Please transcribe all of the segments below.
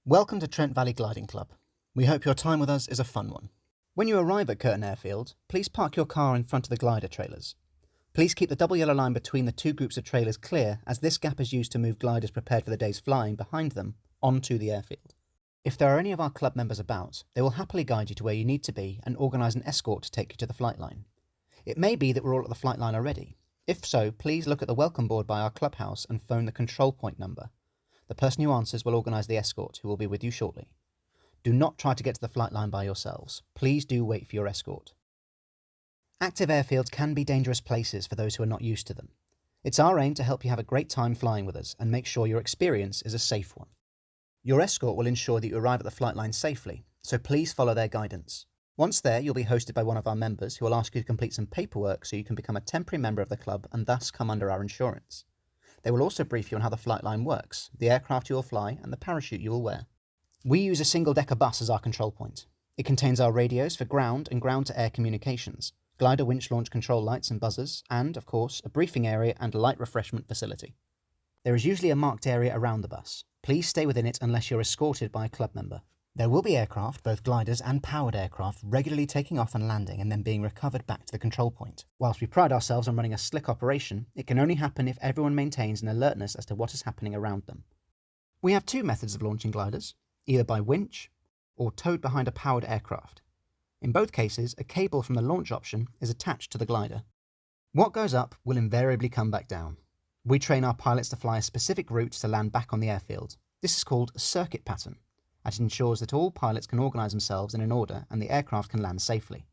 Welcome to Trent Valley Gliding Club. We hope your time with us is a fun one. When you arrive at Curtin Airfield, please park your car in front of the glider trailers. Please keep the double yellow line between the two groups of trailers clear, as this gap is used to move gliders prepared for the day's flying behind them onto the airfield. If there are any of our club members about, they will happily guide you to where you need to be and organise an escort to take you to the flight line. It may be that we're all at the flight line already. If so, please look at the welcome board by our clubhouse and phone the control point number. The person who answers will organise the escort, who will be with you shortly. Do not try to get to the flight line by yourselves. Please do wait for your escort. Active airfields can be dangerous places for those who are not used to them. It's our aim to help you have a great time flying with us and make sure your experience is a safe one. Your escort will ensure that you arrive at the flight line safely, so please follow their guidance. Once there, you'll be hosted by one of our members who will ask you to complete some paperwork so you can become a temporary member of the club and thus come under our insurance. They will also brief you on how the flight line works, the aircraft you will fly, and the parachute you will wear. We use a single-decker bus as our control point. It contains our radios for ground and ground-to-air communications, glider winch launch control lights and buzzers, and, of course, a briefing area and light refreshment facility. There is usually a marked area around the bus. Please stay within it unless you're escorted by a club member. There will be aircraft, both gliders and powered aircraft, regularly taking off and landing and then being recovered back to the control point. Whilst we pride ourselves on running a slick operation, it can only happen if everyone maintains an alertness as to what is happening around them. We have two methods of launching gliders, either by winch or towed behind a powered aircraft. In both cases, a cable from the launch option is attached to the glider. What goes up will invariably come back down. We train our pilots to fly a specific route to land back on the airfield. This is called a circuit pattern. It ensures that all pilots can organise themselves in an order and the aircraft can land safely.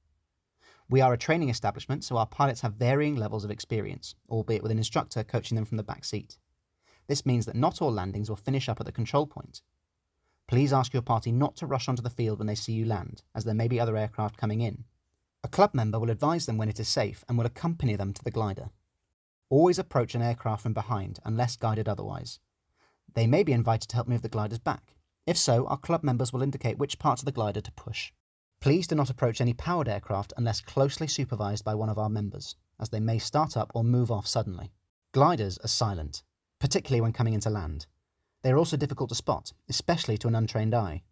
We are a training establishment, so our pilots have varying levels of experience, albeit with an instructor coaching them from the back seat. This means that not all landings will finish up at the control point. Please ask your party not to rush onto the field when they see you land, as there may be other aircraft coming in. A club member will advise them when it is safe and will accompany them to the glider. Always approach an aircraft from behind, unless guided otherwise. They may be invited to help move the gliders back. If so, our club members will indicate which parts of the glider to push. Please do not approach any powered aircraft unless closely supervised by one of our members, as they may start up or move off suddenly. Gliders are silent, particularly when coming into land. They are also difficult to spot, especially to an untrained eye.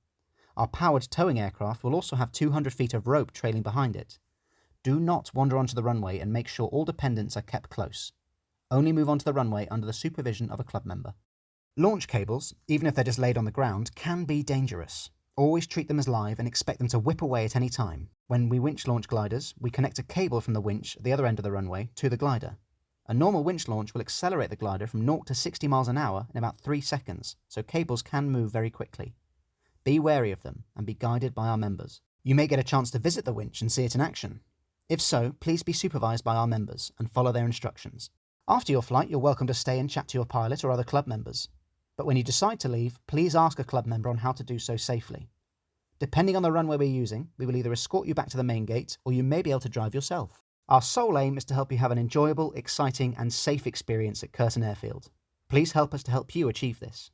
Our powered towing aircraft will also have 200 feet of rope trailing behind it. Do not wander onto the runway and make sure all dependents are kept close. Only move onto the runway under the supervision of a club member. Launch cables, even if they're just laid on the ground, can be dangerous. Always treat them as live and expect them to whip away at any time. When we winch launch gliders, we connect a cable from the winch at the other end of the runway to the glider. A normal winch launch will accelerate the glider from 0 to 60 miles an hour in about 3 seconds, so cables can move very quickly. Be wary of them and be guided by our members. You may get a chance to visit the winch and see it in action. If so, please be supervised by our members and follow their instructions. After your flight, you're welcome to stay and chat to your pilot or other club members. But when you decide to leave, please ask a club member on how to do so safely. Depending on the runway we're using, we will either escort you back to the main gate or you may be able to drive yourself. Our sole aim is to help you have an enjoyable, exciting and safe experience at Curtin Airfield. Please help us to help you achieve this.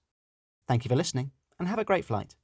Thank you for listening and have a great flight.